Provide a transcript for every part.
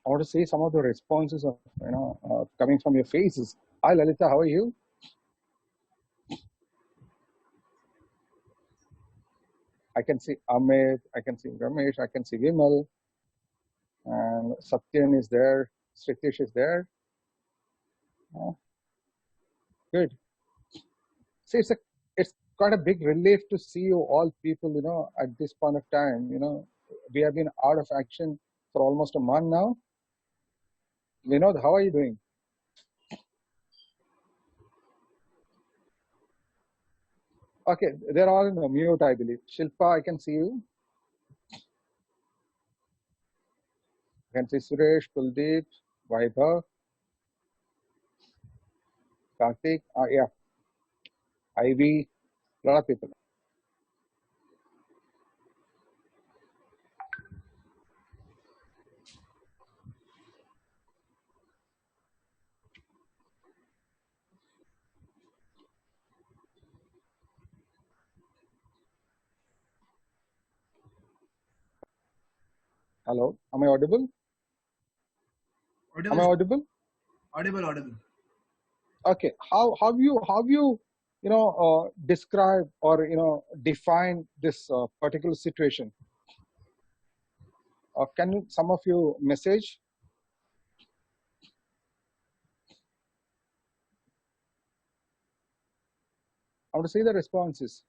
I want to see some of the responses of coming from your faces. Hi Lalita, how are you? I can see Amit, I can see Ramesh, I can see Vimal, and Satyan is there, Sritish is there. Oh, good. See, it's quite a big relief to see you all people, at this point of time. We have been out of action for almost a month now. Vinod, how are you doing? Okay, they're all in the mute, I believe. Shilpa, I can see you. I can see Suresh, Kuldeep, Vaibhav, Karthik. Yeah, Ivy, a lot of people. Hello, am I audible? Am Audible, I audible? audible, audible. Okay, how you describe or define this particular situation? Can you, some of you message? I want to see the responses.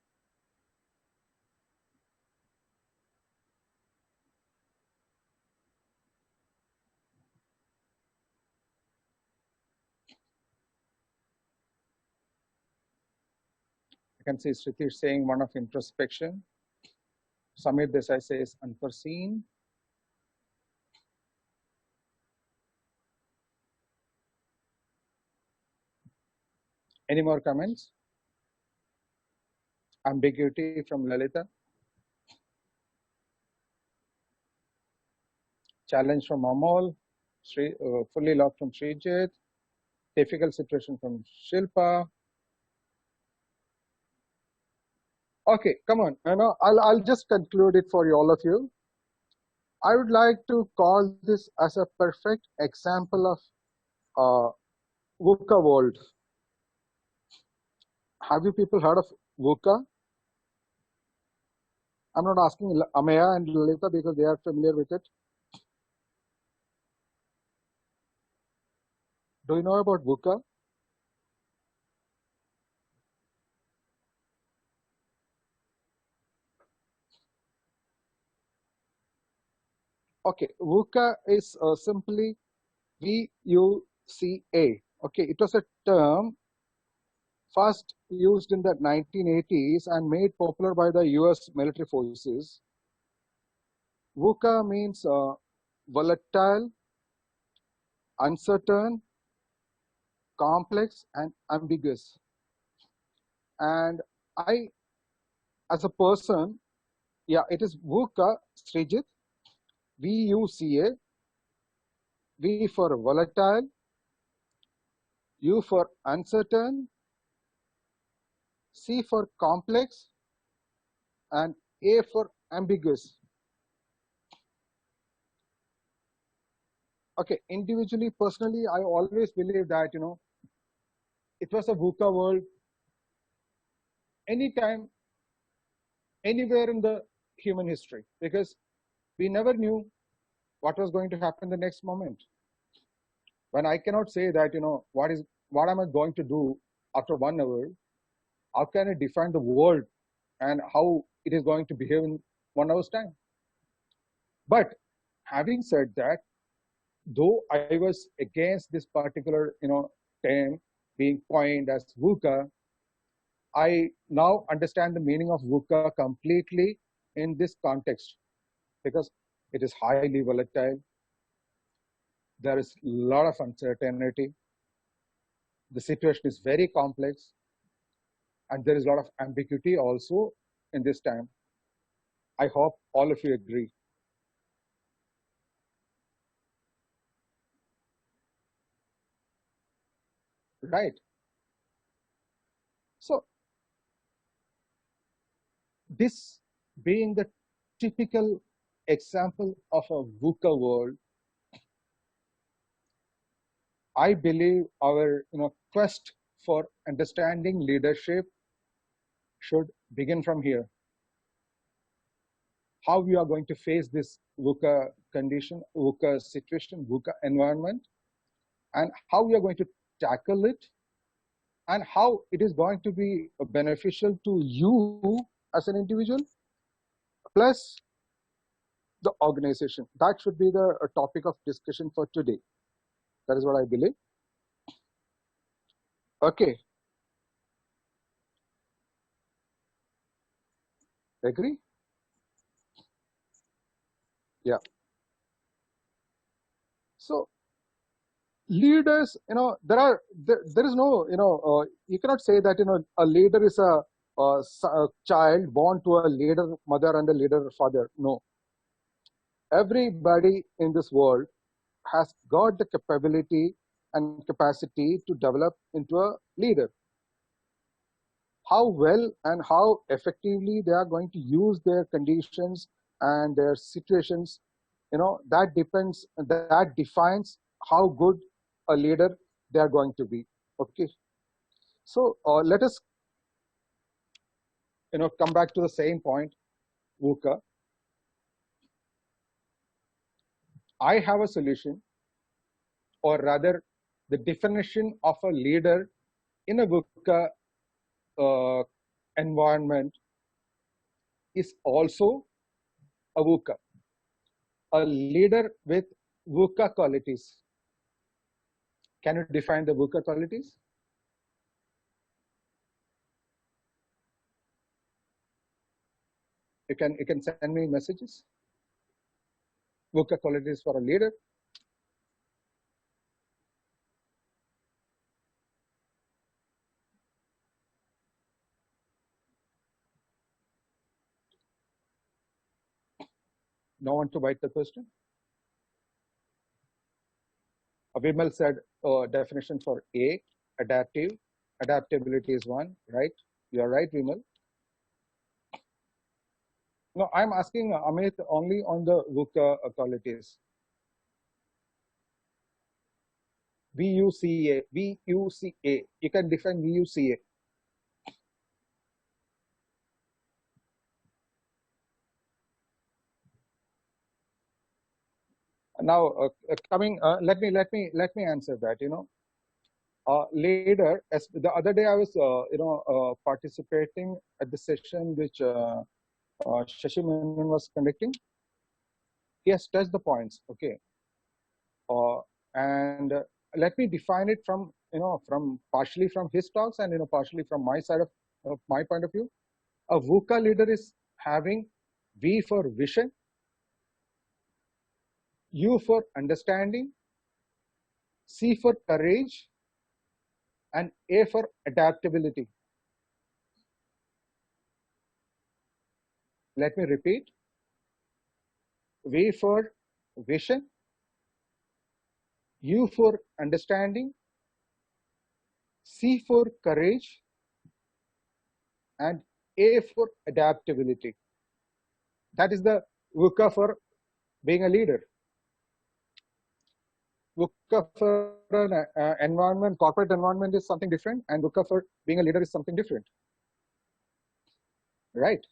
I can see Sritish saying one of introspection. Samir Desai says unforeseen. Any more comments? Ambiguity from Lalita. Challenge from Amol. Fully locked from Srijit. Difficult situation from Shilpa. Okay, come on. I'll just conclude it for all of you. I would like to call this as a perfect example of VUCA world. Have you people heard of VUCA? I'm not asking Ameya and Lalita because they are familiar with it. Do you know about VUCA? Okay, VUCA is simply VUCA. Okay, it was a term first used in the 1980s and made popular by the US military forces. VUCA means volatile, uncertain, complex, and ambiguous. And I, as a person, yeah, it is VUCA, Srijit, VUCA, V for volatile, U for uncertain, C for complex, and A for ambiguous. Okay, individually, personally, I always believe that, it was a VUCA world anytime, anywhere in the human history, because we never knew what was going to happen the next moment. When I cannot say that, what am I going to do after 1 hour? How can I define the world and how it is going to behave in 1 hour's time? But having said that, though I was against this particular, term being coined as VUCA, I now understand the meaning of VUCA completely in this context because it is highly volatile. There is a lot of uncertainty. The situation is very complex, and there is a lot of ambiguity also in this time. I hope all of you agree. Right. So, this being the typical example of a VUCA world, I believe our quest for understanding leadership should begin from here. How we are going to face this VUCA condition, VUCA situation, VUCA environment, and how we are going to tackle it, and how it is going to be beneficial to you as an individual, plus the organization. That should be the topic of discussion for today. That is what I believe. Okay. Agree? Yeah. So leaders, there is no, you cannot say that, a leader is a child born to a leader mother and a leader father. No. Everybody in this world has got the capability and capacity to develop into a leader. How well and how effectively they are going to use their conditions and their situations, that depends, that defines how good a leader they are going to be. Okay. So let us, come back to the same point, VUCA. I have a solution, or rather, the definition of a leader in a VUCA environment is also a VUCA, a leader with VUCA qualities. Can you define the VUCA qualities? You can send me messages. VUCA qualities for a leader. No one to bite the question. Vimal said definition for A, adaptive. Adaptability is one, right? You're right, Vimal. No, I'm asking Amit only on the VUCA qualities. VUCA, VUCA. You can define VUCA. Now, coming, let me answer that. Later, as the other day, I was participating at the session which Shashi Menon was conducting. He has touched the points. Okay, and let me define it from from partially from his talks and partially from my side of my point of view. A VUCA leader is having V for vision, U for understanding, C for courage, and A for adaptability. Let me repeat. V for vision, U for understanding, C for courage, and A for adaptability. That is the VUCA for being a leader. VUCA for an environment, corporate environment is something different, and VUCA for being a leader is something different. Right?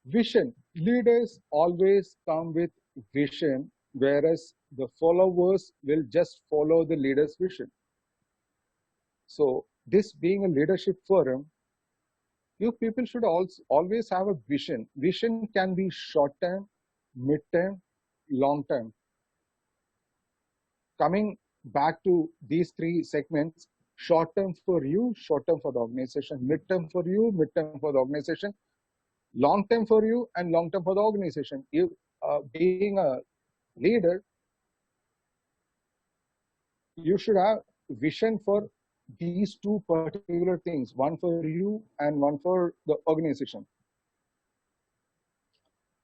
Vision. Leaders always come with vision, whereas the followers will just follow the leader's vision. So this being a leadership forum, you people should also always have a vision. Vision can be short term, mid term, long term. Coming back to these three segments: short term for you, short term for the organization; mid term for you, mid term for the organization; long term for you, and long term for the organization. You being a leader, you should have vision for these two particular things, one for you and one for the organization.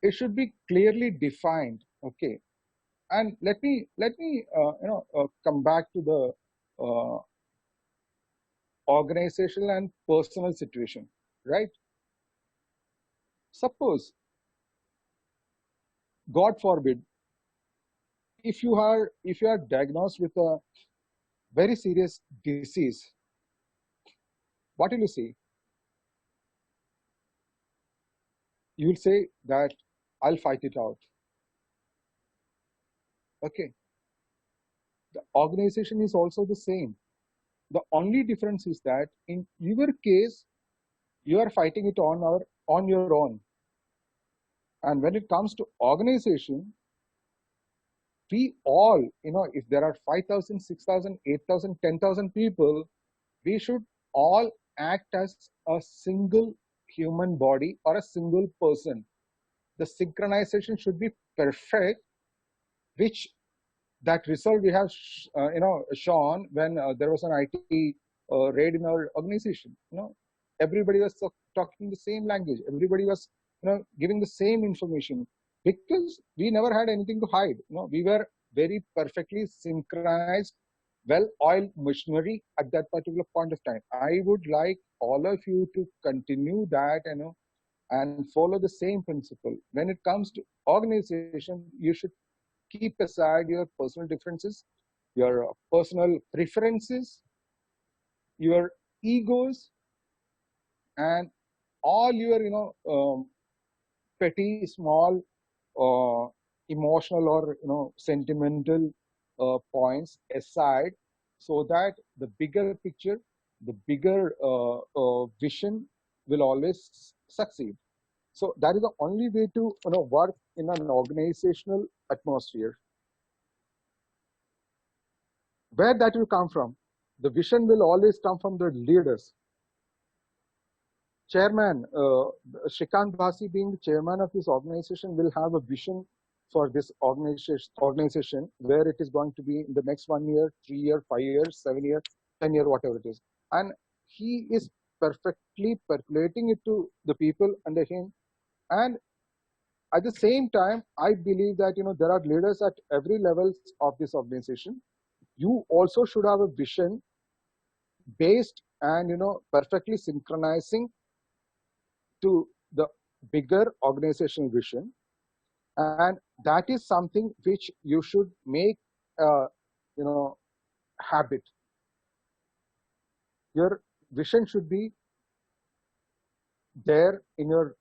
It should be clearly defined. Okay. And let me come back to the organizational and personal situation, right? Suppose, God forbid, if you are diagnosed with a very serious disease, what will you say? You will say that I'll fight it out. Okay. The organization is also the same. The only difference is that in your case, you are fighting it on your own. And when it comes to organization, we all, if there are 5,000, 6,000, 8,000, 10,000 people, we should all act as a single human body or a single person. The synchronization should be perfect, which that result we have shown when there was an IT raid in our organization. Everybody was talking the same language, everybody was giving the same information, because we never had anything to hide. We were very perfectly synchronized, well oiled machinery at that particular point of time. I would like all of you to continue that, and follow the same principle. When it comes to organization, you should keep aside your personal differences, your personal preferences, your egos, and all your petty, small, uh, emotional or sentimental points aside, so that the bigger picture, the bigger vision will always succeed. So that is the only way to work in an organizational atmosphere. Where that will come from? The vision will always come from the leaders. Chairman, Shrikant Bhasi being the chairman of this organization will have a vision for this organization where it is going to be in the next 1 year, 3 year, 5 years, 7 years, 10 year, whatever it is. And he is perfectly percolating it to the people under him. And at the same time, I believe that there are leaders at every levels of this organization. You also should have a vision based and perfectly synchronizing to the bigger organizational vision, and that is something which you should make you know habit. Your vision should be there in your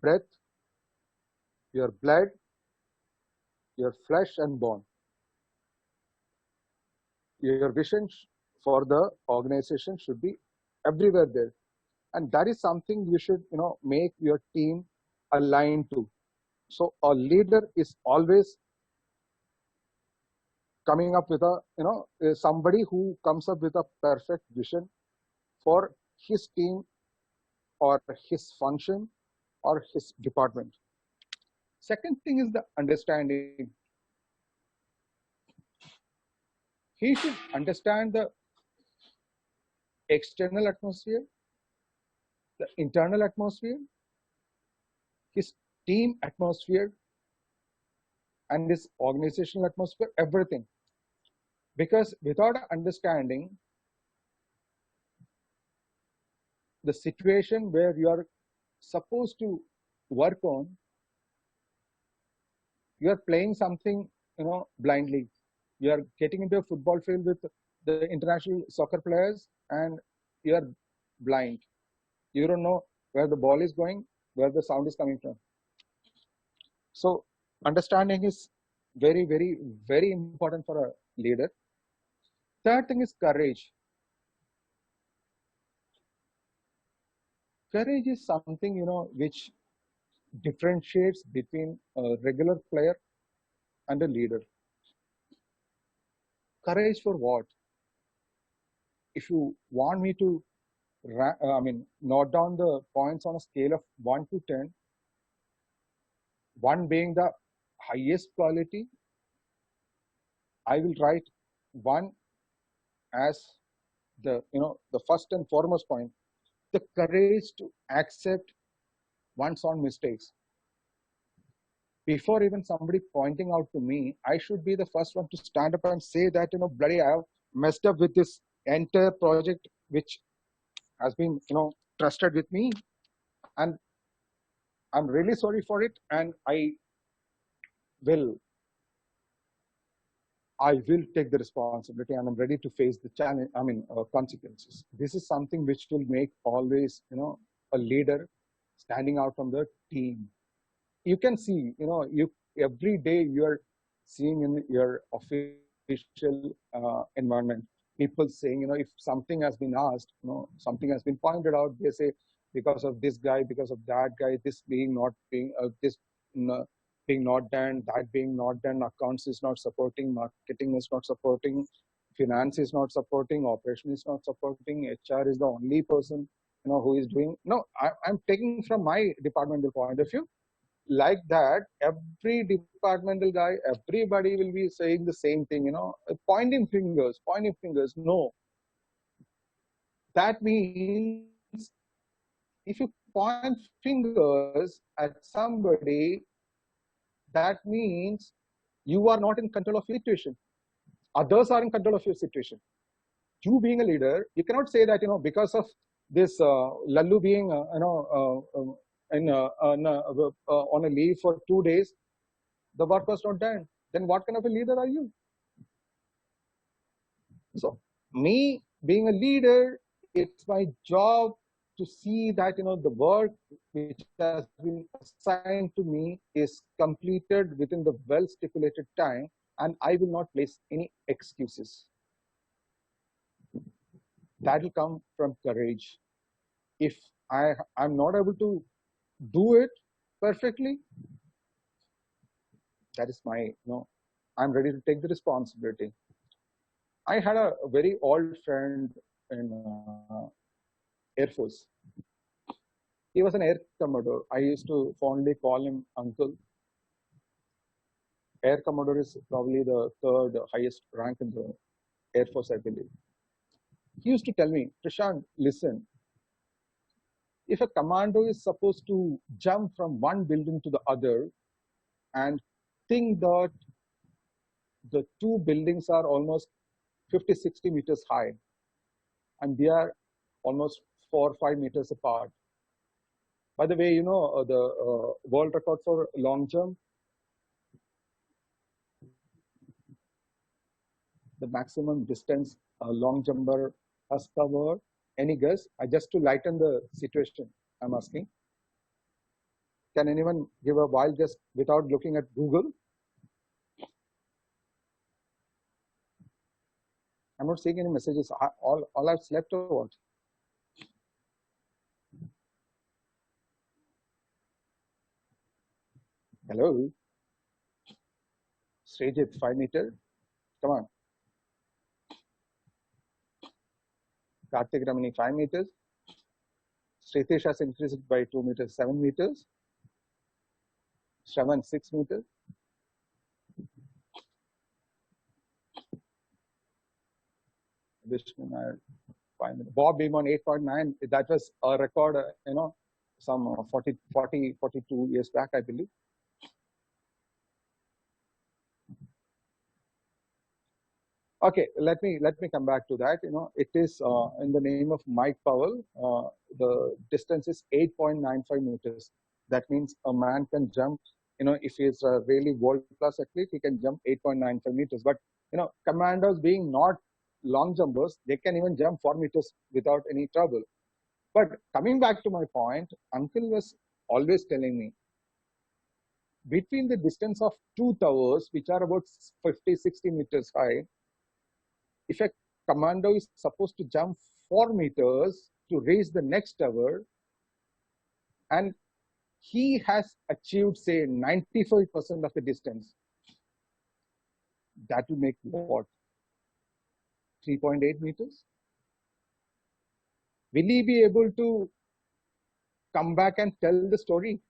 breath, your blood, your flesh and bone. Your vision for the organization should be everywhere there, and that is something you should make your team aligned to. So a leader is always coming up with somebody who comes up with a perfect vision for his team or his function or his department. Second thing is the understanding. He should understand the external atmosphere, the internal atmosphere, his team atmosphere, and his organizational atmosphere, everything. Because without understanding the situation where you are supposed to work on, you are playing something blindly. You are getting into a football field with the international soccer players and you are blind. You don't know where the ball is going, where the sound is coming from. So understanding is very, very, very important for a leader. Third thing is courage. Courage is something which differentiates between a regular player and a leader. Courage for what? If you want me to note down the points on a scale of 1 to 10, 1 being the highest quality, I will write 1 as the first and foremost point, the courage to accept one's own mistakes. Before even somebody pointing out to me, I should be the first one to stand up and say that, bloody, I have messed up with this entire project, which has been, trusted with me. And I'm really sorry for it. And I will I will take the responsibility and I'm ready to face the challenge, consequences. This is something which will make always, a leader standing out from the team. You can see, you every day you're seeing in your official environment, people saying, if something has been asked, something has been pointed out, they say, because of this guy, because of that guy, this being not being, this uh, being not done, that being not done, accounts is not supporting, marketing is not supporting, finance is not supporting, operation is not supporting, HR is the only person, who is doing. No, I'm taking from my departmental point of view. Like that, every departmental guy, everybody will be saying the same thing, pointing fingers. No, that means if you point fingers at somebody, that means you are not in control of your situation. Others are in control of your situation. You being a leader, you cannot say that, because of this Lallu being, on a leave for 2 days, the work was not done. Then what kind of a leader are you? So me being a leader, it's my job to see that, the work which has been assigned to me is completed within the well stipulated time, and I will not place any excuses. That will come from courage. If I'm not able to do it perfectly, that is my, I'm ready to take the responsibility. I had a very old friend in Air Force. He was an air commodore. I used to fondly call him uncle. Air commodore is probably the third highest rank in the Air Force, I believe. He used to tell me, Prashant, listen, if a commando is supposed to jump from one building to the other and think that the two buildings are almost 50, 60 meters high and they are almost 4 or 5 meters apart. By the way, the world record for long jump, the maximum distance a long jumper has covered. Any guess? Just to lighten the situation, I'm asking. Can anyone give a wild guess without looking at Google? I'm not seeing any messages. All I've slept or what? Hello? Srijit, 5 meter. Come on. Kartik Ramani, 5 meters. Sritesh has increased it by 2 meters, 7 meters. Shravan, 6 meters. Vishnu, 5 meters. Bob Beamon, 8.9. That was a record, some 42 years back, I believe. Okay, let me come back to that. It is in the name of Mike Powell. The distance is 8.95 meters. That means a man can jump. If he's a really world-class athlete, he can jump 8.95 meters. But commandos being not long jumpers, they can even jump 4 meters without any trouble. But coming back to my point, Uncle was always telling me, between the distance of two towers, which are about 50, 60 meters high, if a commando is supposed to jump 4 meters to reach the next tower, and he has achieved, say, 95% of the distance, that will make what? 3.8 meters? Will he be able to come back and tell the story?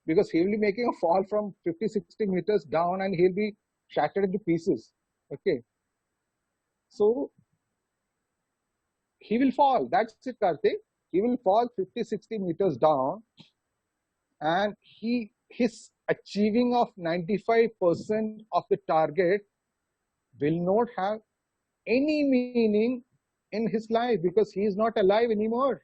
Because he will be making a fall from 50, 60 meters down and he'll be shattered into pieces. Okay. So he will fall. That's it, Karthik. He will fall 50, 60 meters down, and his achieving of 95% of the target will not have any meaning in his life because he is not alive anymore.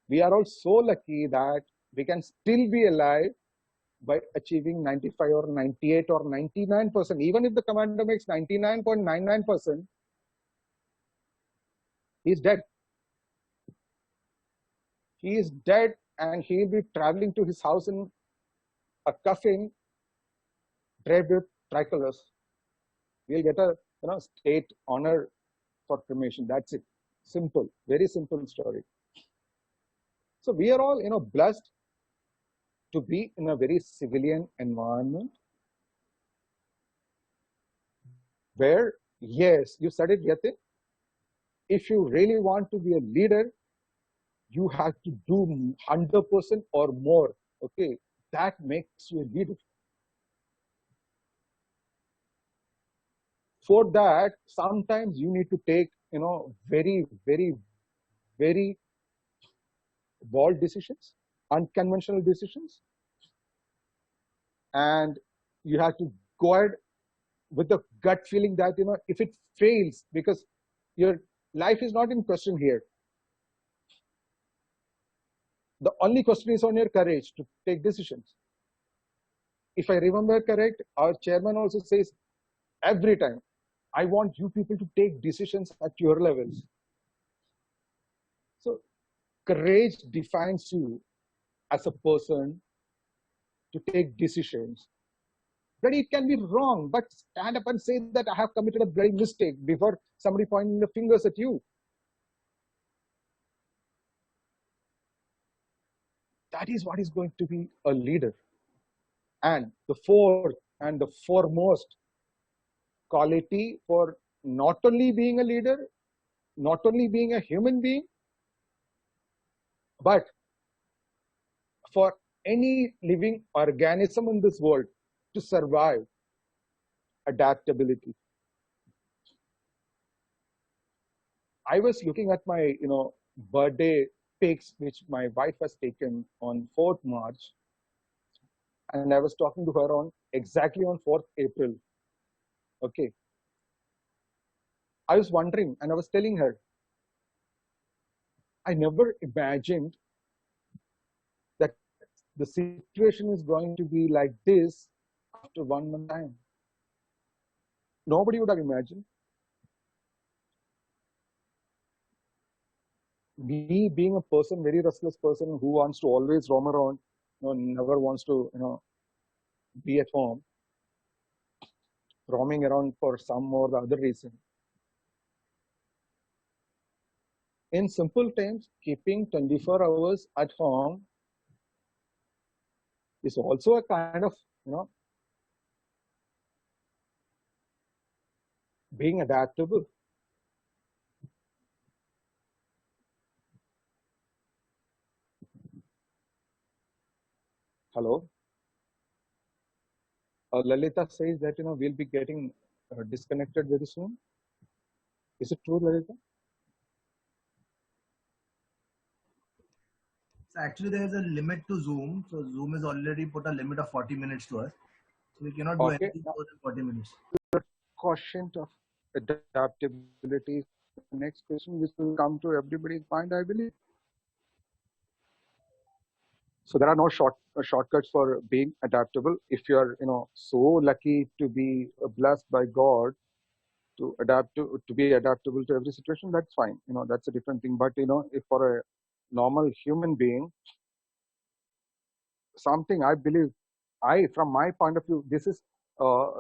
We are all so lucky that we can still be alive by achieving 95 or 98 or 99%. Even if the commander makes 99.99%, he's dead. He is dead, and he'll be traveling to his house in a coffin draped with tricolors. We'll get a state honor for cremation. That's it. Simple, very simple story. So we are all blessed to be in a very civilian environment where, yes, you said it, Yatin, if you really want to be a leader, you have to do 100% or more. Okay, that makes you a leader. For that, sometimes you need to take very, very, very bold decisions, unconventional decisions, and you have to go ahead with the gut feeling that if it fails, because your life is not in question here, the only question is on your courage to take decisions. If I remember correct, our chairman also says every time, I want you people to take decisions at your levels. So courage defines you as a person to take decisions. But it can be wrong, but stand up and say that I have committed a bloody mistake before somebody pointing the fingers at you. That is what is going to be a leader. And the fourth and the foremost quality for not only being a leader, not only being a human being, but for any living organism in this world to survive, adaptability. I was looking at my birthday pics which my wife has taken on 4th March, and I was talking to her on exactly on 4th April. Okay, I was wondering, and I was telling her, I never imagined that the situation is going to be like this after 1 month time. Nobody would have imagined. Me being a person, very restless person who wants to always roam around, never wants to be at home, roaming around for some or the other reason. In simple terms, keeping 24 hours at home is also a kind of being adaptable. Hello. Lalita says that we'll be getting disconnected very soon. Is it true, Lalita? So actually, there is a limit to Zoom. So Zoom has already put a limit of 40 minutes to us. So we cannot do anything more than 40 minutes. Quotient of adaptability. The next question, which will come to everybody's mind, I believe. So there are no shortcuts for being adaptable. If you are so lucky to be blessed by God to be adaptable to every situation, that's fine. That's a different thing. But if for a normal human being, something I believe, from my point of view, this is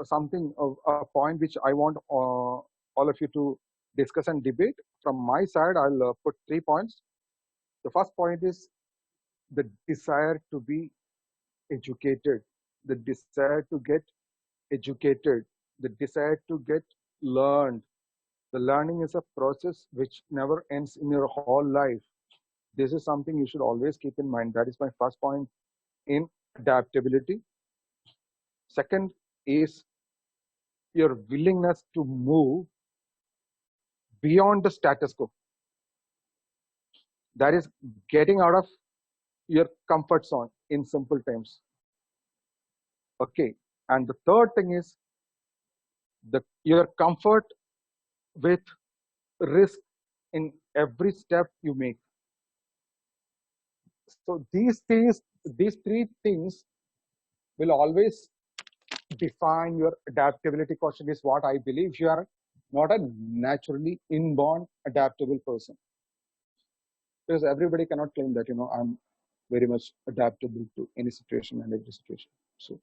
something of a point which I want all of you to discuss and debate. From my side, I'll put 3 points. The first point is the desire to be educated, the desire to get educated, the desire to get learned. The learning is a process which never ends in your whole life. This is something you should always keep in mind. That is my first point in adaptability. Second is your willingness to move beyond the status quo. That is getting out of your comfort zone in simple terms. Okay. And the third thing is your comfort with risk in every step you make. So these three things will always define your adaptability quotient is what I believe. You are not a naturally inborn adaptable person, because everybody cannot claim that I'm very much adaptable to any situation and every situation. So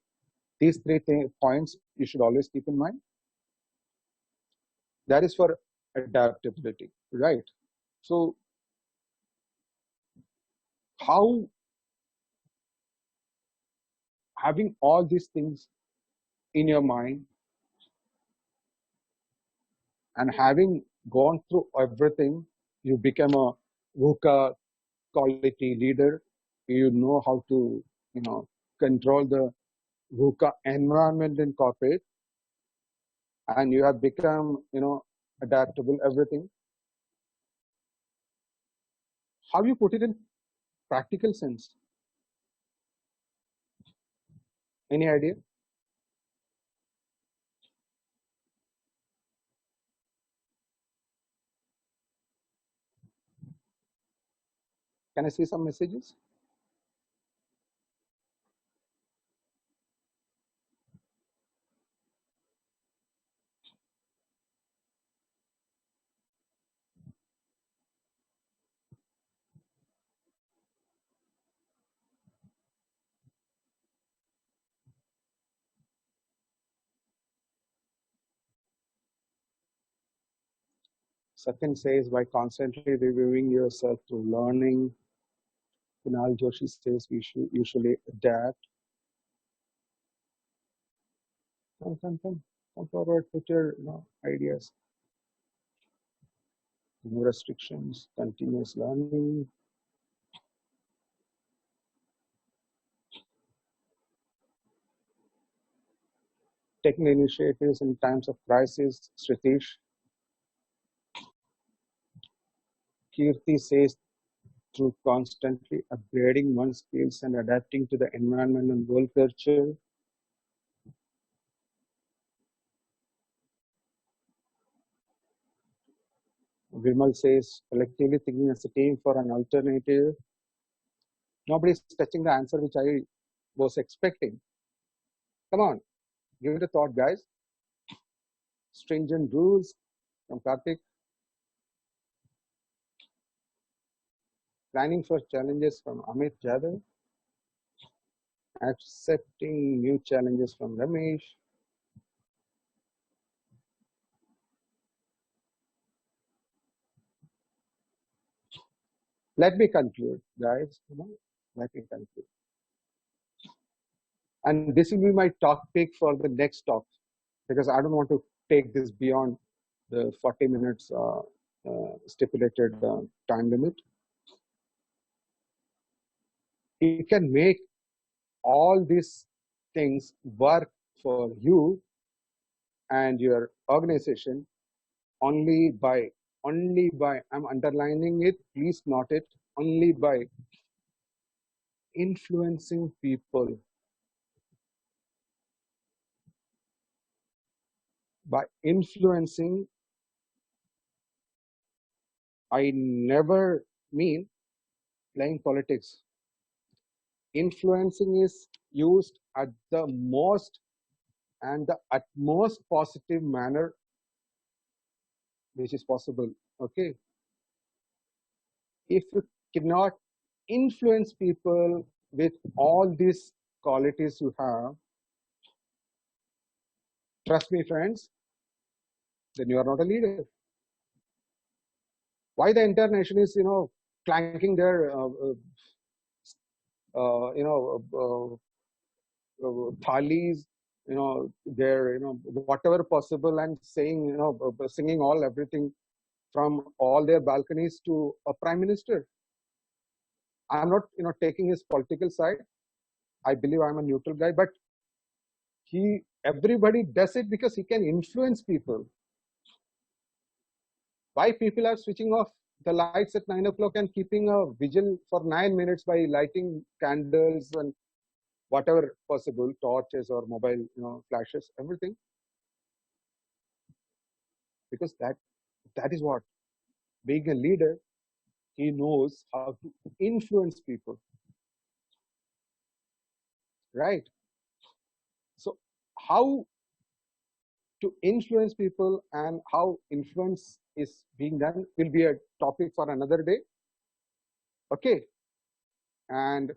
these three points you should always keep in mind. That is for adaptability, right? So how, having all these things in your mind and having gone through everything, you become a VUCA quality leader. You know how to control the VUCA environment in corporate, and you have become adaptable, everything. How you put it in practical sense? Any idea? Can I see some messages? Second says, by constantly reviewing yourself through learning. Kunal Joshi says we should usually adapt. Come forward, put your ideas. No restrictions, continuous learning. Taking initiatives in times of crisis. Sritish. Kirti says, through constantly upgrading one's skills and adapting to the environment and world culture. Vimal says, collectively thinking as a team for an alternative. Nobody's touching the answer which I was expecting. Come on, give it a thought, guys. Stringent rules from Karthik. Planning for challenges from Amit Jadhav. Accepting new challenges from Ramesh. Let me conclude, guys. Let me conclude. And this will be my topic for the next talk, because I don't want to take this beyond the 40 minutes stipulated time limit. You can make all these things work for you and your organization only by, I'm underlining it, please note it, only by influencing people. By influencing, I never mean playing politics. Influencing is used at the most and the utmost positive manner which is possible. Okay. If you cannot influence people with all these qualities you have, trust me, friends, then you are not a leader. Why the entire nation is, clanking their, thalis, their, whatever possible, and saying, singing all everything from all their balconies to a prime minister. I'm not, taking his political side. I believe I'm a neutral guy, but everybody does it because he can influence people. Why people are switching off the lights at 9 o'clock and keeping a vigil for 9 minutes by lighting candles and whatever possible, torches or mobile, flashes, everything. Because that is what, being a leader, he knows how to influence people, right? how to influence people and how influence is being done will be a topic for another day. Okay. And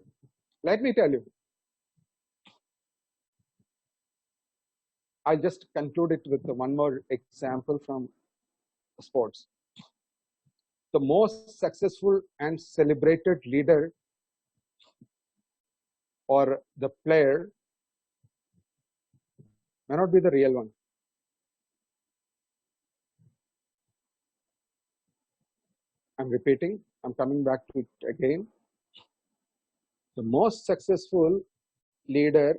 let me tell you, I'll just conclude it with one more example from sports. The most successful and celebrated leader or the player may not be the real one. I'm repeating, I'm coming back to it again. The most successful leader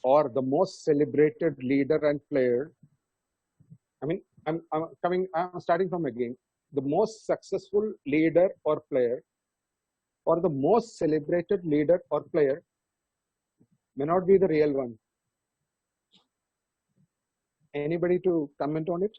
or the most celebrated leader and player, I mean, I'm starting from again. The most successful leader or player or the most celebrated leader or player may not be the real one. Anybody to comment on it?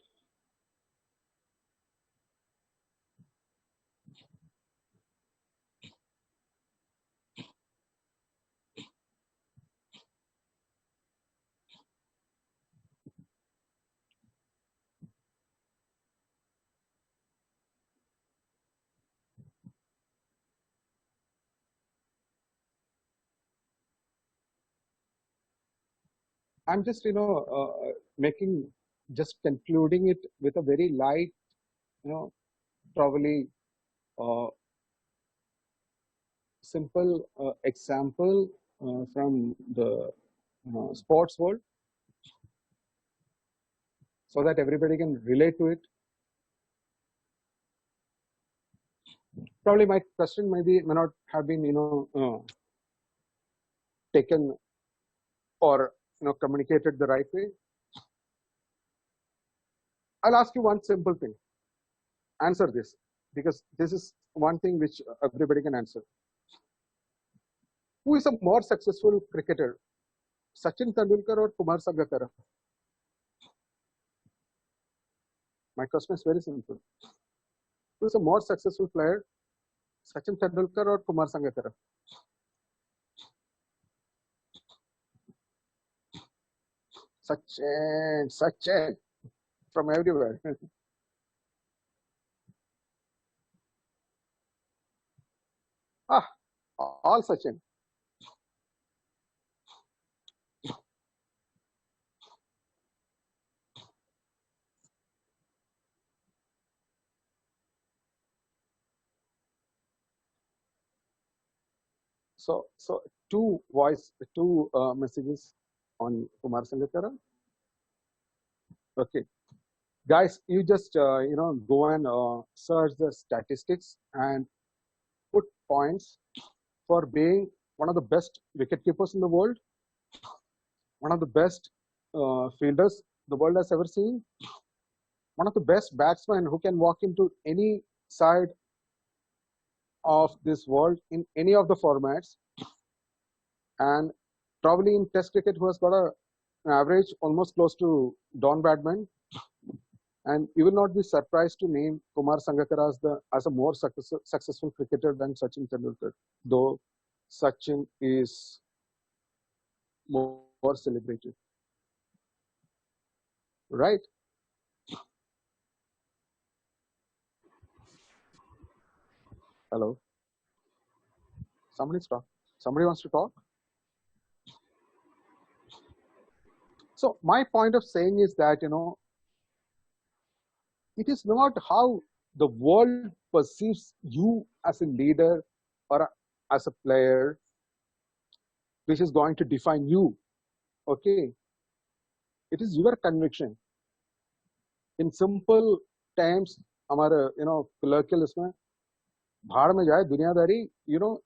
I'm just, just concluding it with a very light, probably simple example from the sports world, so that everybody can relate to it. Probably my question may not have been, taken or communicated the right way. I'll ask you one simple thing. Answer this, because this is one thing which everybody can answer. Who is a more successful cricketer, Sachin Tendulkar or Kumar Sangakkara? My question is very simple. Who is a more successful player, Sachin Tendulkar or Kumar Sangakkara? Sachin from everywhere. All Sachin. So two messages on Kumar Sangakkara. Okay, guys, you just go and search the statistics and put points for being one of the best wicket keepers in the world, one of the best fielders the world has ever seen, one of the best batsmen who can walk into any side of this world in any of the formats, and probably in Test cricket who has got an average almost close to Don Bradman. And you will not be surprised to name Kumar Sangakkara as a more successful cricketer than Sachin Tendulkar, though Sachin is more celebrated. Right? Hello? Somebody's talk. Somebody wants to talk? So my point of saying is that, it is not how the world perceives you as a leader or as a player which is going to define you. Okay? It is your conviction. In simple terms, हमारे colloquial इसमें भाड़ में जाए दुनियादारी,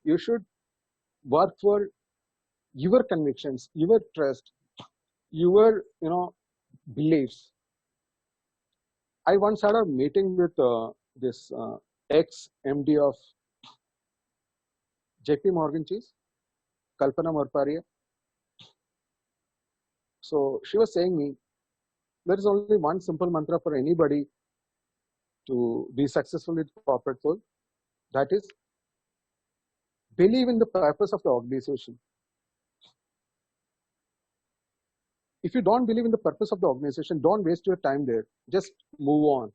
you should work for your convictions, your trust, your beliefs. I once had a meeting with this ex MD of JP Morgan Chase, Kalpana Morparia. So she was saying me, there is only one simple mantra for anybody to be successful in corporate world. That is, believe in the purpose of the organization. If you don't believe in the purpose of the organization, don't waste your time there. Just move on.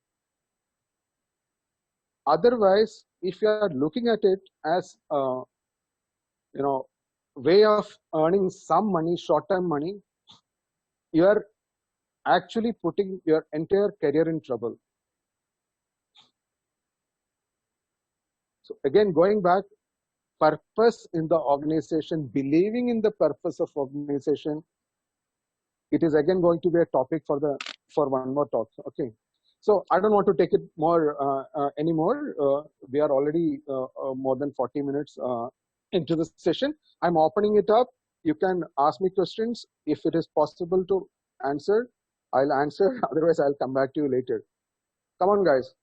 Otherwise, if you are looking at it as a way of earning some money, short-term money, you are actually putting your entire career in trouble. So again, going back, purpose in the organization, believing in the purpose of organization, it is again going to be a topic for one more talk. Okay, so I don't want to take it more anymore. We are already more than 40 minutes into the session. I'm opening it up. You can ask me questions. If it is possible to answer, I'll answer. Otherwise, I'll come back to you later. Come on, guys.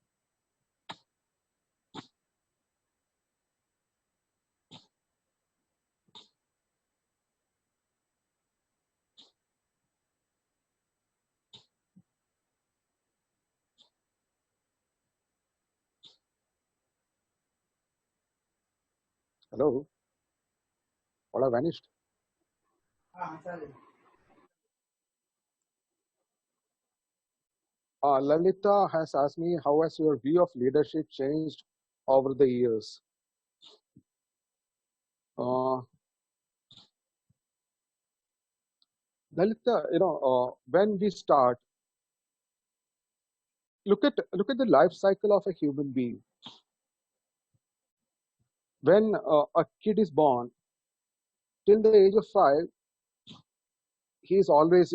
Hello. All have vanished. Lalita has asked me, how has your view of leadership changed over the years? Lalita, when we start, look at the life cycle of a human being. When a kid is born, till the age of 5, he is always,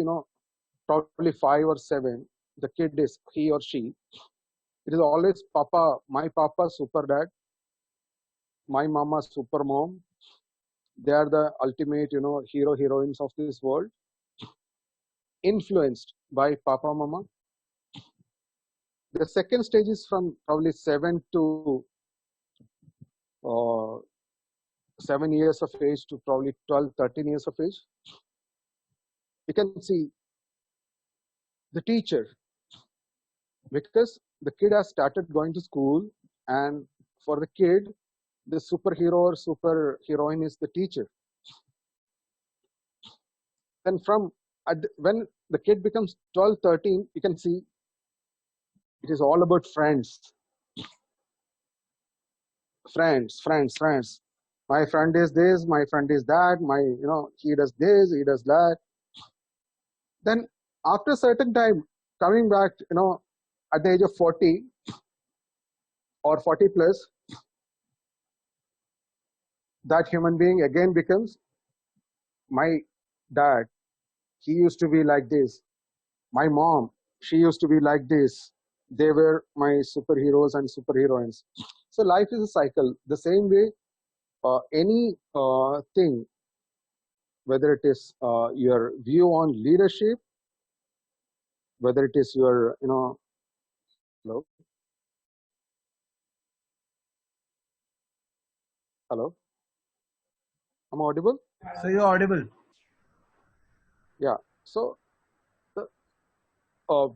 probably 5 or 7. The kid is he or she. It is always Papa, my Papa, super dad, my Mama, super mom. They are the ultimate, hero heroines of this world. Influenced by Papa, Mama. The second stage is from probably 7 to 7 years of age to probably 12, 13 years of age. You can see the teacher, because the kid has started going to school, and for the kid, the superhero or super heroine is the teacher. Then when the kid becomes 12, 13, you can see it is all about friends. Friends. My friend is this, my friend is that, he does this, he does that. Then after a certain time, coming back, at the age of 40 or 40 plus, that human being again becomes my dad. He used to be like this. My mom, she used to be like this. They were my superheroes and superheroines. So life is a cycle. The same way, any thing, whether it is your view on leadership, whether it is your, hello, hello, am I audible? So you're audible. Yeah. So the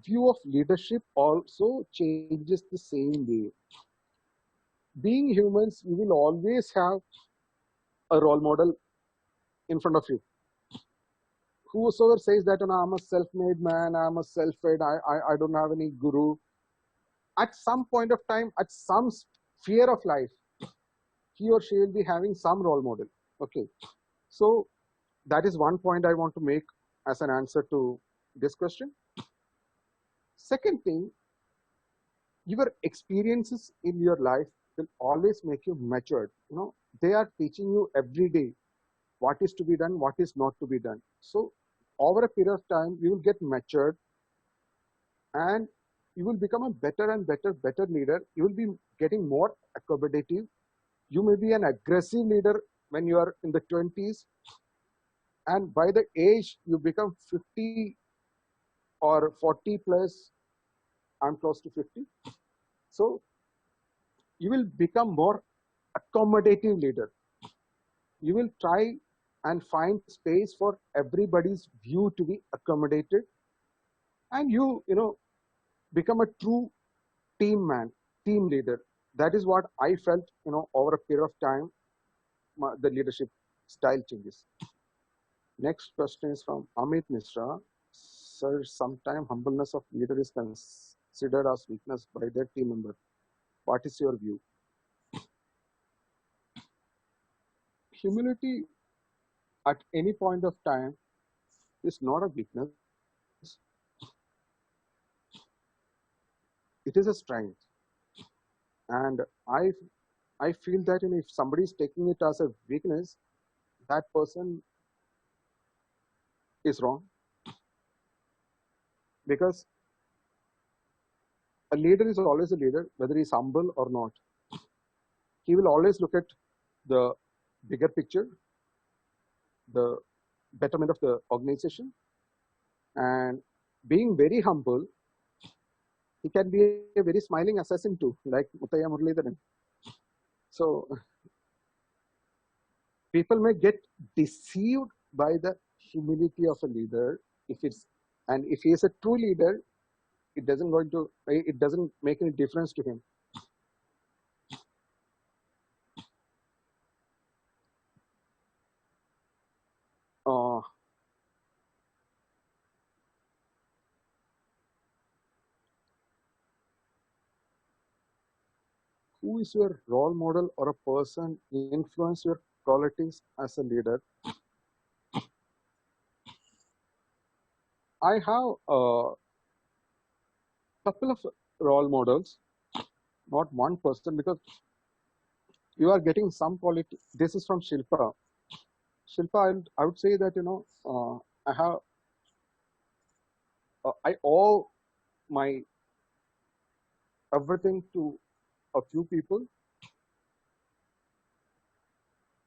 view of leadership also changes the same way. Being humans, you will always have a role model in front of you. Whosoever says that, I'm a self-made man, I'm a self-made, I don't have any guru. At some point of time, at some sphere of life, he or she will be having some role model. Okay. So that is one point I want to make as an answer to this question. Second thing, your experiences in your life will always make you matured. They are teaching you every day what is to be done, what is not to be done. So over a period of time, you will get matured, and you will become a better and better leader. You will be getting more accommodative. You may be an aggressive leader when you are in the 20s, and by the age you become 50 or 40 plus, I'm close to 50. So you will become more accommodative leader. You will try and find space for everybody's view to be accommodated, and you become a true team man, team leader. That is what I felt, over a period of time, the leadership style changes. Next question is from Amit Mishra. sir, sometimes humbleness of leader is considered as weakness by their team member. What is your view? Humility at any point of time is not a weakness. It is a strength. And I feel that if somebody is taking it as a weakness, that person is wrong, because a leader is always a leader, whether he's humble or not. He will always look at the bigger picture, the betterment of the organization, and being very humble, he can be a very smiling assassin too, like Muttaya Muralidharan. So people may get deceived by the humility of a leader if he is a true leader, it doesn't make any difference to him. Uh, who is your role model or a person influence your qualities as a leader? I have a couple of role models, not one person, because you are getting some quality. This is from Shilpa. Shilpa, I would say that I owe my everything to a few people,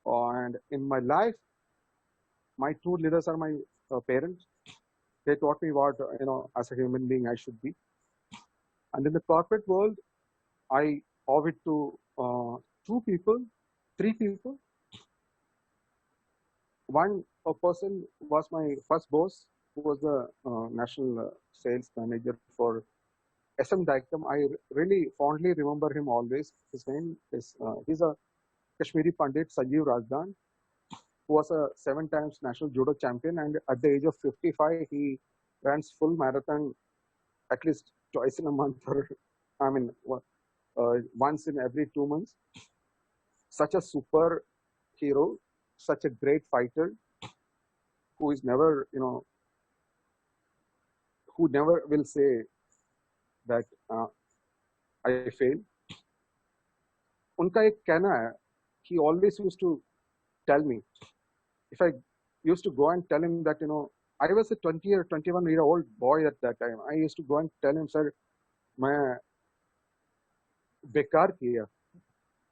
and in my life, my true leaders are my parents. They taught me what as a human being I should be. And in the corporate world, I owe it to two people, three people. One person was my first boss, who was the national sales manager for SM Dicom. I really fondly remember him always. His name is, he's a Kashmiri Pandit, Sanjeev Rajdan, who was a 7 times national judo champion. And at the age of 55, he runs full marathon at least twice in a month, or I mean, once in every 2 months. Such a super hero, such a great fighter, who is never, who never will say that I failed. Unka ek कहना है, he always used to tell me, if I used to go and tell him that, I was a 20 or 21-year-old boy at that time. I used to go and tell him, sir, मैं बेकार किया,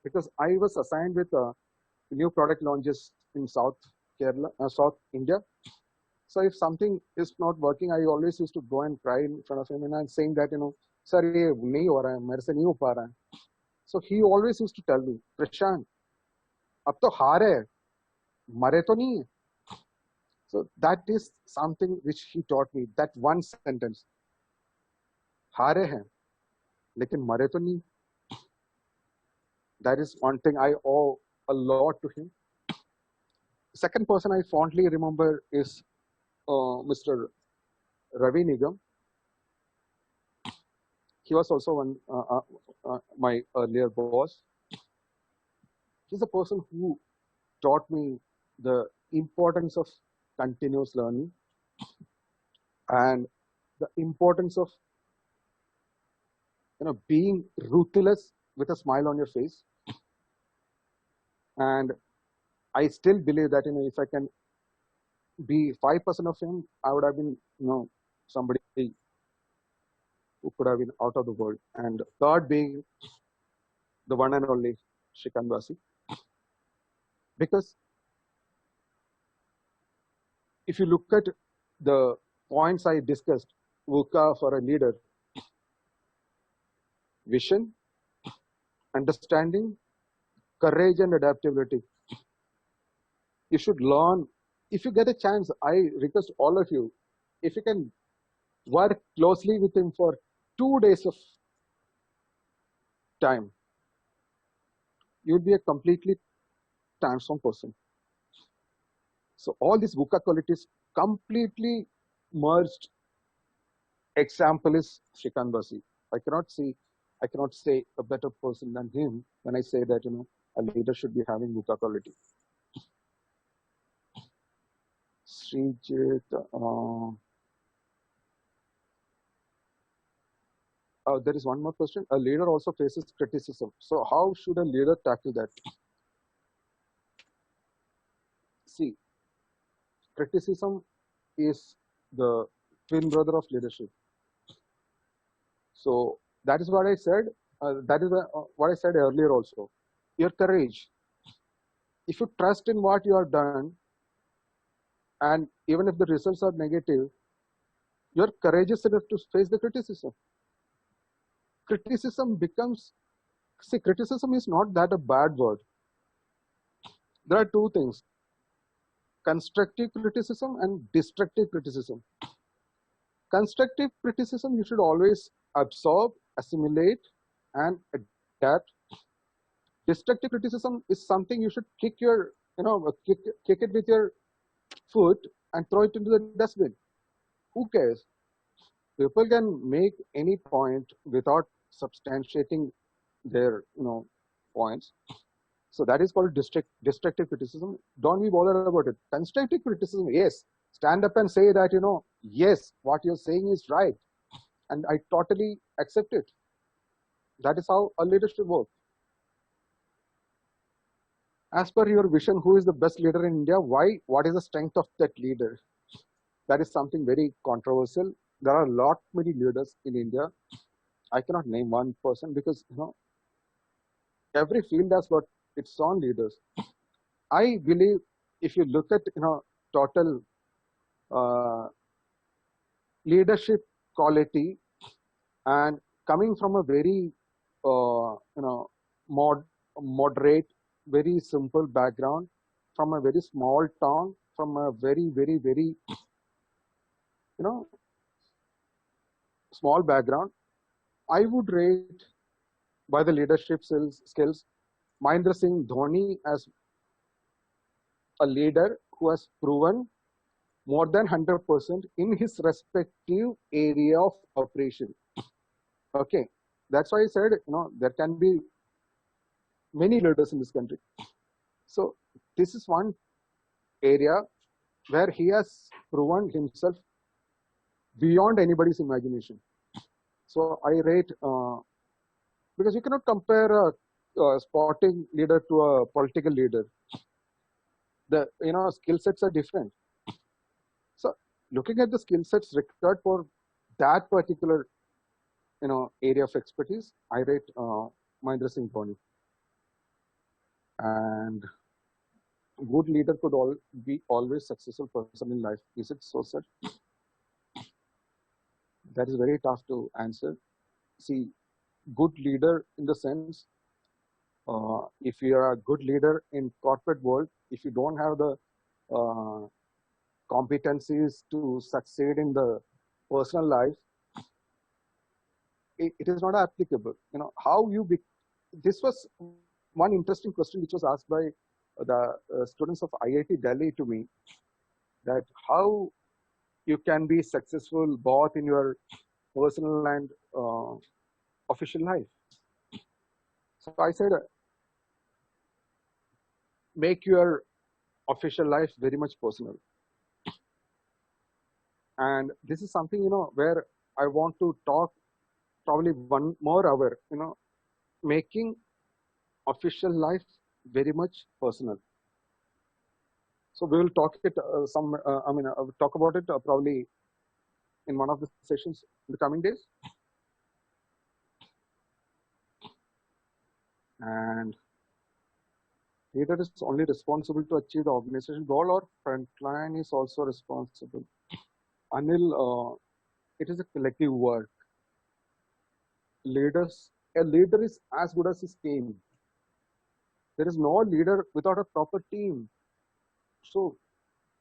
because I was assigned with new product launches in South India. So if something is not working, I always used to go and cry in front of him and I'm saying that, sir, ये नहीं हो रहा है, मेरे से नहीं हो पा रहा है. So he always used to tell me, Prashant, अब तो हार है, मरे तो नहीं है. So that is something which he taught me, that one sentence. हारे हैं, लेकिन मरे तो नहीं. That is one thing I owe a lot to him. The second person I fondly remember is Mr. Ravi Nigam. He was also my earlier boss. He's a person who taught me the importance of continuous learning and the importance of being ruthless with a smile on your face. And I still believe that if I can be 5% of him, I would have been somebody who could have been out of the world. And third being the one and only Shikan Vasi. Because if you look at the points I discussed, VUCA for a leader: vision, understanding, courage, and adaptability. You should learn. If you get a chance, I request all of you, if you can work closely with him for 2 days of time, you'll be a completely transformed person. So all these VUCA qualities completely merged example is Shrikant Basi. I cannot see, I cannot say a better person than him when I say that a leader should be having Buddha quality. Srijit, there is one more question. A leader also faces criticism. So how should a leader tackle that? See, criticism is the twin brother of leadership. So that is what I said. That is what I said earlier also. Your courage. If you trust in what you have done, and even if the results are negative, you're courageous enough to face the criticism. Criticism becomes, see, criticism is not that a bad word. There are two things: constructive criticism and destructive criticism. Constructive criticism you should always absorb, assimilate, and adapt. Destructive criticism is something you should kick it with your foot and throw it into the dustbin. Who cares? People can make any point without substantiating their points. So that is called destructive criticism. Don't be bothered about it. Constructive criticism, yes. Stand up and say that yes, what you're saying is right, and I totally accept it. That is how a leader should work. As per your vision, who is the best leader in India? Why? What is the strength of that leader? That is something very controversial. There are a lot many leaders in India. I cannot name one person because every field has got its own leaders. I believe if you look at total leadership quality and coming from a very moderate, very simple background, from a very small town, from a very small background, I would rate by the leadership skills Mahendra Singh Dhoni as a leader who has proven more than 100% in his respective area of operation. Okay, that's why I said there can be many leaders in this country. So this is one area where he has proven himself beyond anybody's imagination. So I rate because you cannot compare a sporting leader to a political leader. The skill sets are different. So looking at the skill sets required for that particular area of expertise, I rate Mahendra Singh Dhoni. And good leader could be always successful person in life. Is it so, sir? That is very tough to answer. See, good leader in the sense, if you are a good leader in corporate world, if you don't have the competencies to succeed in the personal life, it is not applicable. How you be. This was one interesting question which was asked by the students of IIT Delhi to me, that how you can be successful both in your personal and official life. So I said, make your official life very much personal. And this is something, where I want to talk probably one more hour, making official life very much personal. So we will talk it talk about it probably in one of the sessions in the coming days. And leader is only responsible to achieve the organization goal, or frontline is also responsible? Anil, it is a collective work. A leader is as good as his team. There is no leader without a proper team. So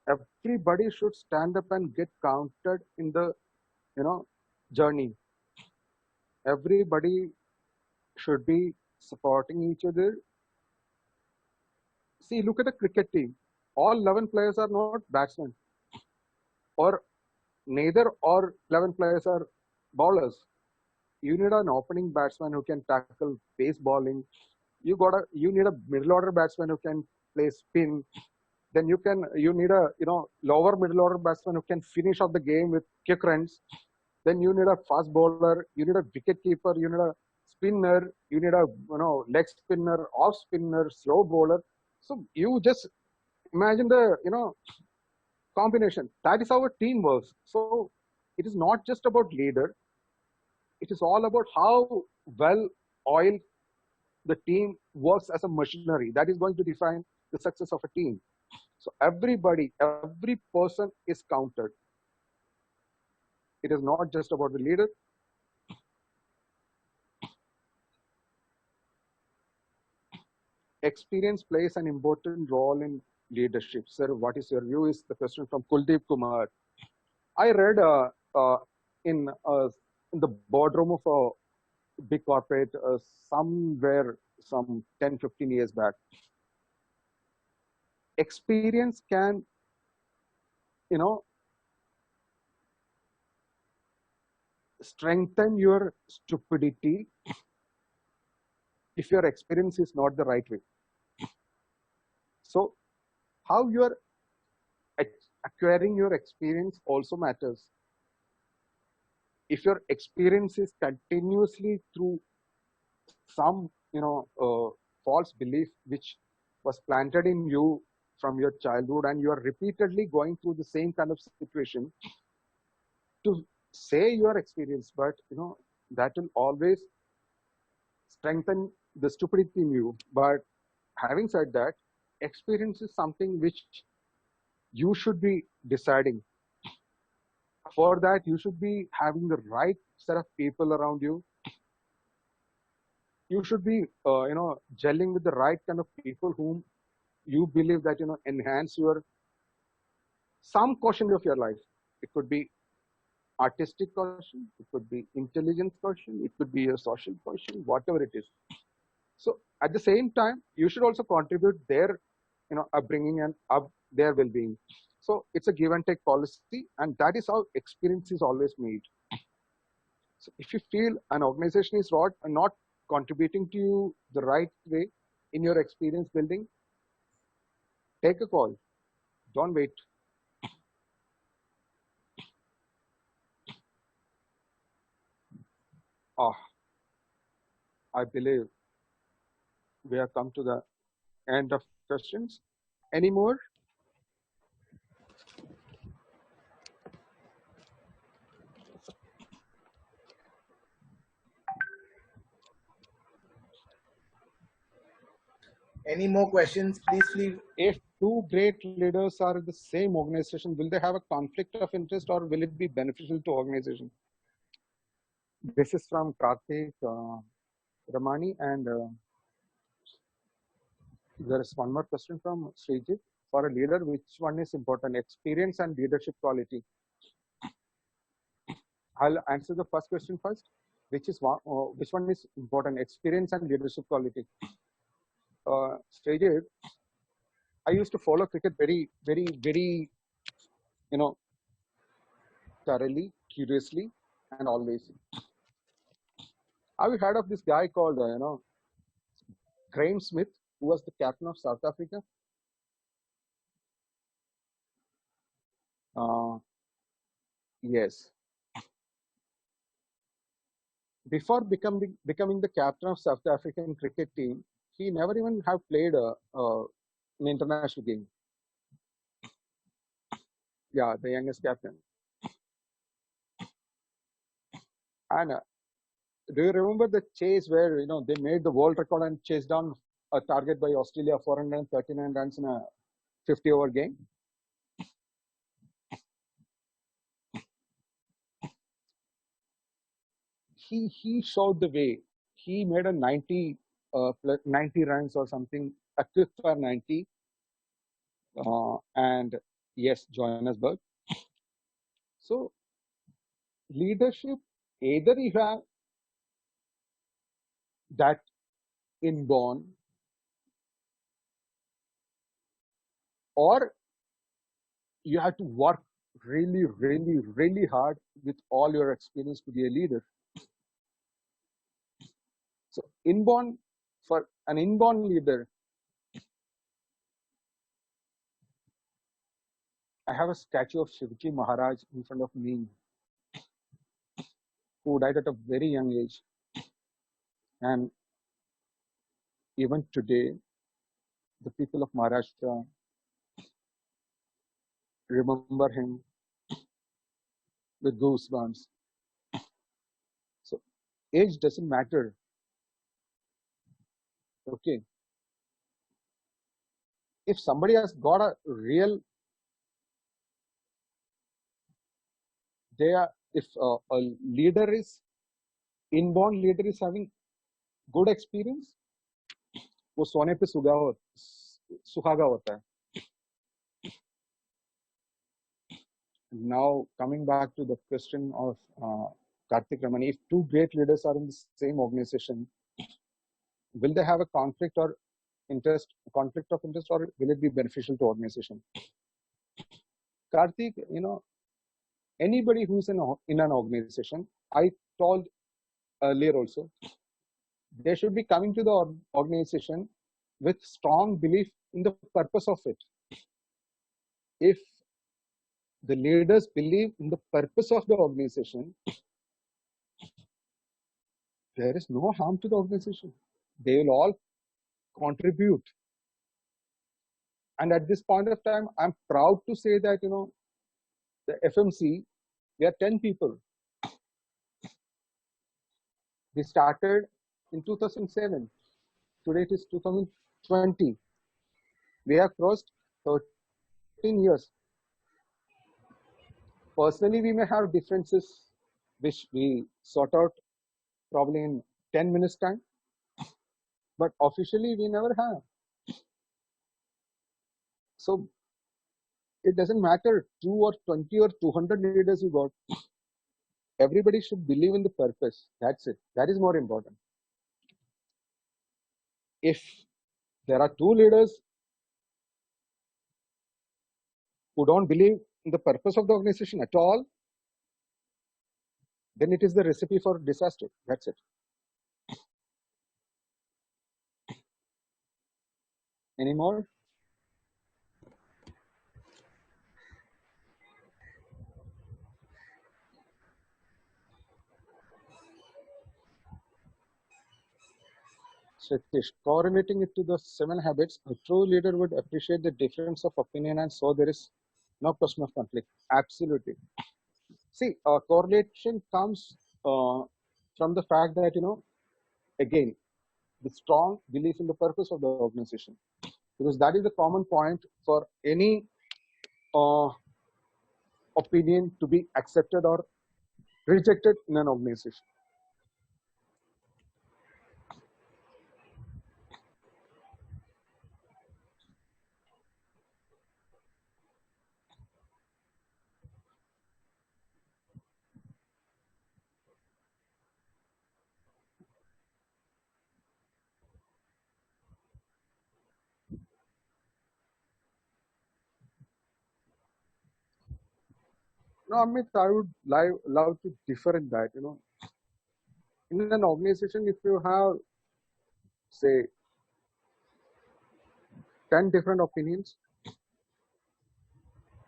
everybody should stand up and get counted in the journey. Everybody should be supporting each other. See, look at a cricket team. All 11 players are not batsmen, or neither or 11 players are bowlers. You need an opening batsman who can tackle pace bowling. You need a middle order batsman who can play spin. Then you need a lower middle order batsman who can finish off the game with quick runs. Then you need a fast bowler. You need a wicket keeper. You need a spinner. You need a leg spinner, off spinner, slow bowler. So you just imagine the combination. That is how a team works. So it is not just about leader. It is all about how well oiled the team works as a machinery. That is going to define the success of a team. So everybody, every person is counted. It is not just about the leader. Experience plays an important role in leadership. Sir, what is your view? Is the question from Kuldeep Kumar. I read uh, in uh, in the boardroom of a big corporate somewhere some 10, 15 years back. Experience can, you know, strengthen your stupidity if your experience is not the right way. So how you are acquiring your experience also matters. If your experience is continuously through some false belief which was planted in you from your childhood, and you are repeatedly going through the same kind of situation, to say your experience, but that will always strengthen the stupidity in you. But having said that, experience is something which you should be deciding. For that, you should be having the right set of people around you. You should be gelling with the right kind of people whom you believe that enhance your some quotient of your life. It could be artistic quotient, it could be intelligence quotient, it could be your social quotient, whatever it is. So at the same time, you should also contribute their upbringing and their well-being. So it's a give and take policy, and that is how experience is always made. So if you feel an organization is not contributing to you the right way in your experience building, take a call. Don't wait. I believe we have come to the end of questions. Any more? Any more questions? Please leave. If two great leaders are in the same organization, will they have a conflict of interest, or will it be beneficial to organization? This is from Karthik Ramani, and there is one more question from Srijit. For a leader, which one is important, experience and leadership quality? I'll answer the first question first. Which one is important, experience and leadership quality? Srijit, I used to follow cricket very, very, very, thoroughly, curiously, and always. Have you heard of this guy called, Graham Smith, who was the captain of South Africa? Yes. Before becoming the captain of South African cricket team, he never even have played an international game. Yeah, the youngest captain. And do you remember the chase where they made the world record and chased down a target by Australia, 439 runs in a 50-over game? He showed the way. He made a 90 runs or something, a quick for 90, and yes, Johannesburg. So leadership, either you have that inborn, or you have to work really, really, really hard with all your experience to be a leader. So for an inborn leader, I have a statue of Shivaji Maharaj in front of me, who died at a very young age. And even today, the people of Maharashtra remember him with goosebumps. So age doesn't matter. Okay. If somebody has got a real, if a leader is, inborn leader is having good experience, वो सोने पे सुहागा होता है. Now coming back to the question of Karthik Ramani, if two great leaders are in the same organization, will they have a conflict of interest, or will it be beneficial to organization? Karthik, anybody who's in an organization, I told earlier also, they should be coming to the organization with strong belief in the purpose of it. If the leaders believe in the purpose of the organization, there is no harm to the organization. They will all contribute. And at this point of time, I'm proud to say that, the FMC, we are 10 people. We started in 2007. Today it is 2020. We have crossed 13 years. Personally, we may have differences which we sort out probably in 10 minutes time, but officially we never have. So it doesn't matter 2 or 20 or 200 leaders you got. Everybody should believe in the purpose. That's it. That is more important. If there are two leaders who don't believe in the purpose of the organization at all, then it is the recipe for disaster. That's it. Any more? Satish, correlating it to the 7 habits, a true leader would appreciate the difference of opinion, and so there is no question of conflict. Absolutely. See, correlation comes from the fact that, again, the strong belief in the purpose of the organization, because that is the common point for any opinion to be accepted or rejected in an organization. No, Amit, I would love to differ in that. In an organization, if you have, say, 10 different opinions,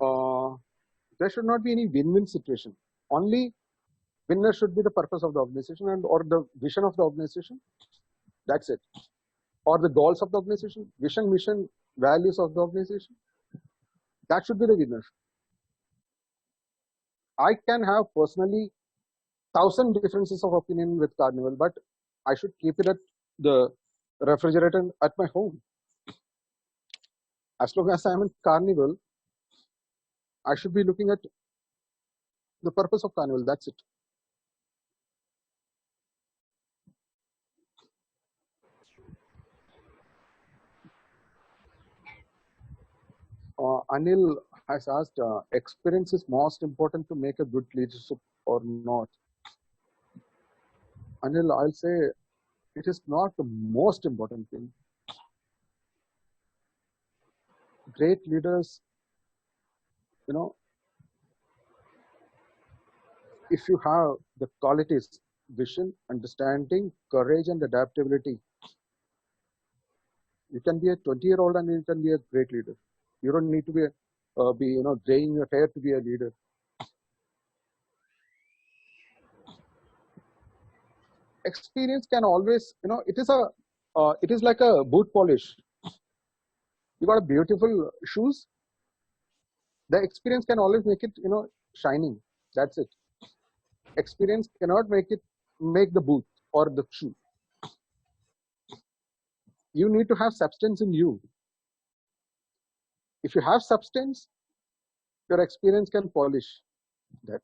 there should not be any win-win situation. Only winner should be the purpose of the organization or the vision of the organization. That's it. Or the goals of the organization, vision, mission, values of the organization. That should be the winner. I can have personally 1,000 differences of opinion with Carnival, but I should keep it at the refrigerator at my home. As long as I am in Carnival, I should be looking at the purpose of Carnival. That's it. Anil has asked, experience is most important to make a good leadership or not? Anil, I'll say it is not the most important thing. Great leaders, if you have the qualities, vision, understanding, courage, and adaptability, you can be a 20-year-old and you can be a great leader. You don't need to be graying your hair to be a leader. Experience can always, it is like a boot polish. You got a beautiful shoes. The experience can always make it, shining. That's it. Experience cannot make the boot or the shoe. You need to have substance in you. If you have substance, your experience can polish that.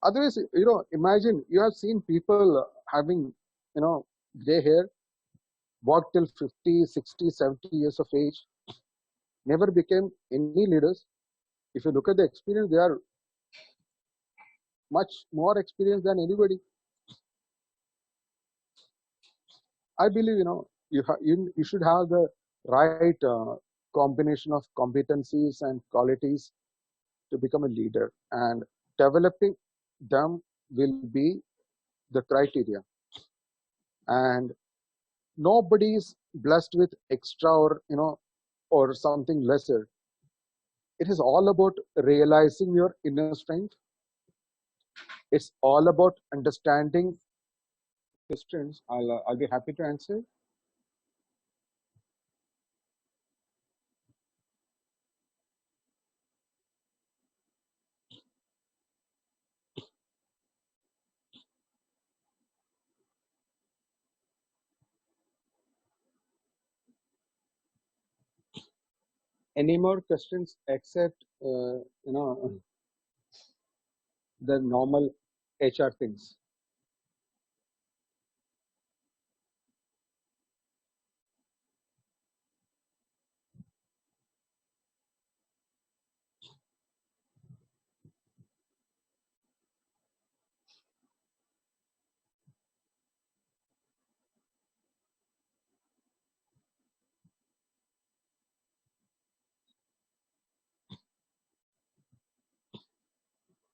Otherwise, imagine you have seen people having, gray hair, worked till 50, 60, 70 years of age, never became any leaders. If you look at the experience, they are much more experienced than anybody. I believe, you should have the right combination of competencies and qualities to become a leader, and developing them will be the criteria. And nobody is blessed with extra or something lesser. It is all about realizing your inner strength. It's all about understanding questions. I'll be happy to answer. Any more questions except the normal HR things?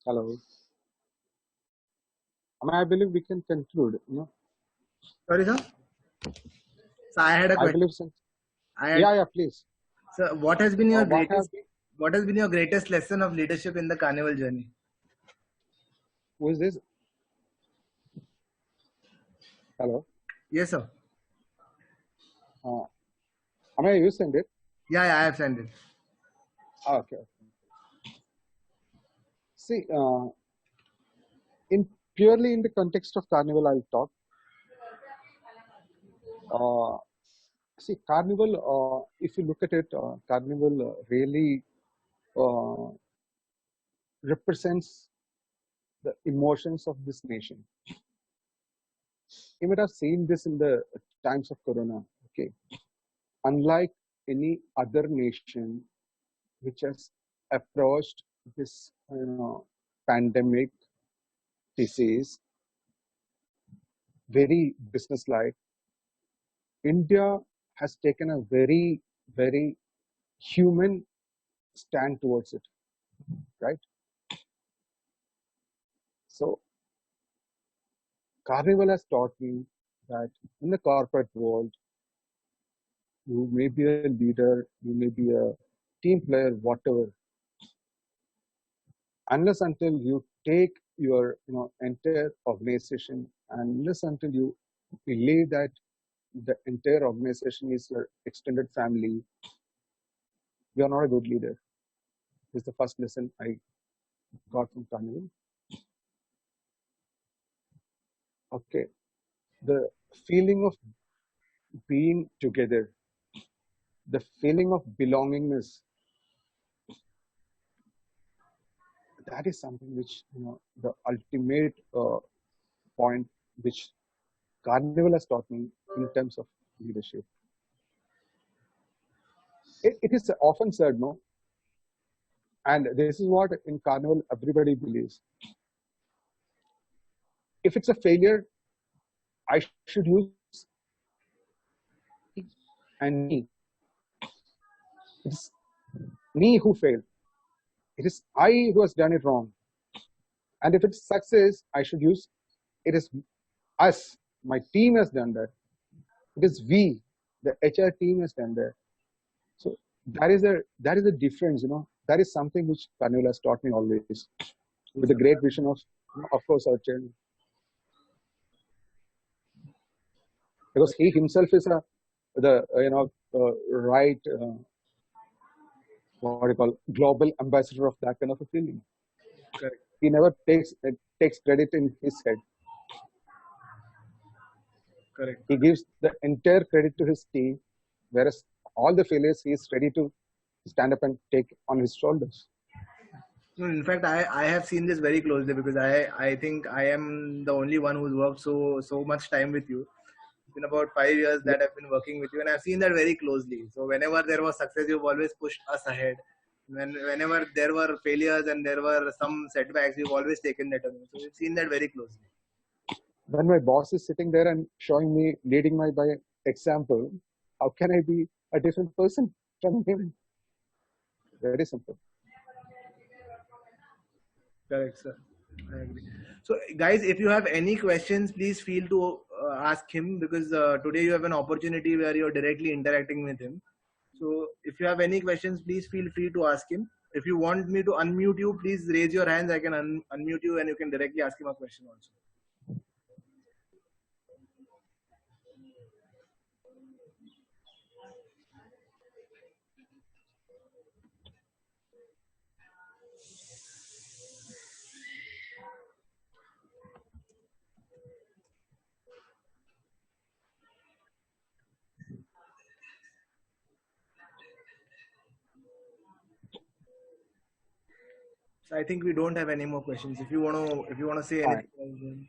Hello. I believe we can conclude. Sorry, sir. So I had a I question. believe so. I Yeah, please. So what has been your what has been your greatest lesson of leadership in the Carnival journey? Who is this? Hello. Yes, sir. You send it? Yeah, I have sent it. Okay. See, purely in the context of Carnival, I'll talk. See, Carnival, if you look at it, Carnival really represents the emotions of this nation. You might have seen this in the times of Corona. Okay, unlike any other nation which has approached this pandemic disease very businesslike, India has taken a very, very human stand towards it, right? So Carnival has taught me that in the corporate world, you may be a leader, you may be a team player, whatever. Unless until you take your entire organization, and unless until you believe that the entire organization is your extended family, you are not a good leader. This is the first lesson I got from Carnival. Okay, the feeling of being together, the feeling of belongingness, that is something which the ultimate point which Carnival has taught me in terms of leadership. It is often said, no, and this is what in Carnival everybody believes. If it's a failure, I should use and me. It's me who failed. it is I who has done it wrong. And if it's success, I should use it is us, my team has done that. It is we, the HR team has done that. So that is a difference, That is something which Carnival has taught me always, with a great vision of course, our chairman. Because he himself is right, what do you call, global ambassador of that kind of a feeling. Correct. He never takes credit in his head. Correct. He gives the entire credit to his team, whereas all the failures he is ready to stand up and take on his shoulders. No, in fact, I have seen this very closely because I think I am the only one who's worked so much time with you. It's been about 5 years that I've been working with you, and I've seen that very closely. So whenever there was success, you've always pushed us ahead. Whenever there were failures and there were some setbacks, you've always taken that on. So we've seen that very closely. When my boss is sitting there and showing me, leading my by example, how can I be a different person from him? Very simple. Correct, sir. I agree. So, guys, if you have any questions, please feel to ask him because today you have an opportunity where you're directly interacting with him. So, if you have any questions, please feel free to ask him. If you want me to unmute you, please raise your hands. I can unmute you and you can directly ask him a question also. So I think we don't have any more questions. If you want to say anything.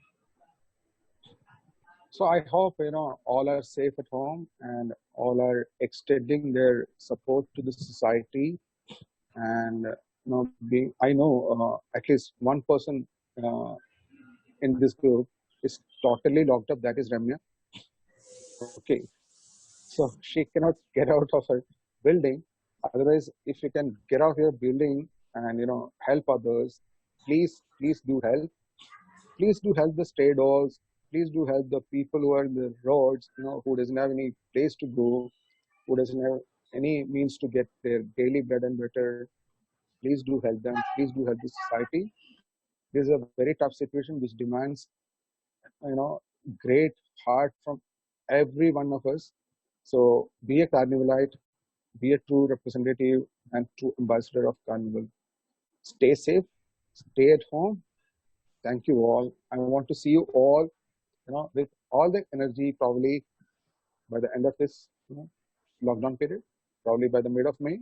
So I hope all are safe at home and all are extending their support to the society. And I know at least one person in this group is totally locked up. That is Ramya. Okay, so she cannot get out of her building. Otherwise, if you can get out of your building and help others, please do help. Please do help the stray dogs. Please do help the people who are in the roads, who doesn't have any place to go, who doesn't have any means to get their daily bread and butter. Please do help them. Please do help the society. This is a very tough situation which demands, great heart from every one of us. So be a Carnivalite, be a true representative and true ambassador of Carnival. Stay safe, stay at home. Thank you all. I want to see you all, with all the energy probably by the end of this lockdown period, probably by the mid of May.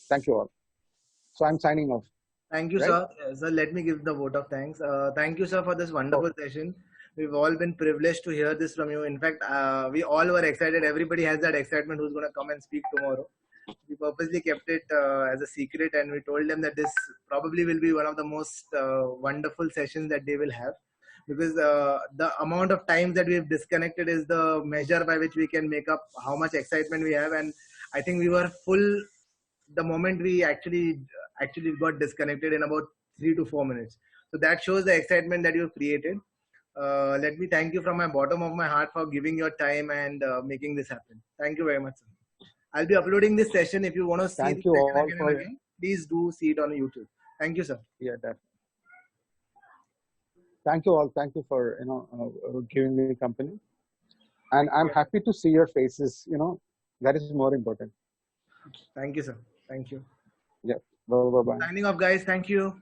Thank you all. So I'm signing off. Thank you, right? sir. Sir, let me give the vote of thanks. Thank you, sir, for this wonderful session. We've all been privileged to hear this from you. In fact, we all were excited. Everybody has that excitement who's going to come and speak tomorrow. We purposely kept it as a secret and we told them that this probably will be one of the most wonderful sessions that they will have because the amount of times that we've disconnected is the measure by which we can make up how much excitement we have. And I think we were full the moment we actually got disconnected in about 3 to 4 minutes. So that shows the excitement that you've created. Let me thank you from my bottom of my heart for giving your time and making this happen. Thank you very much, sir. I'll be uploading this session. If you want to see Thank the you session all again for, and again, please do see it on YouTube. Thank you, sir. Yeah, definitely. Thank you all. Thank you for giving me company, and I'm happy to see your faces. That is more important. Thank you, sir. Thank you. Yeah. Bye bye. Signing off, guys. Thank you.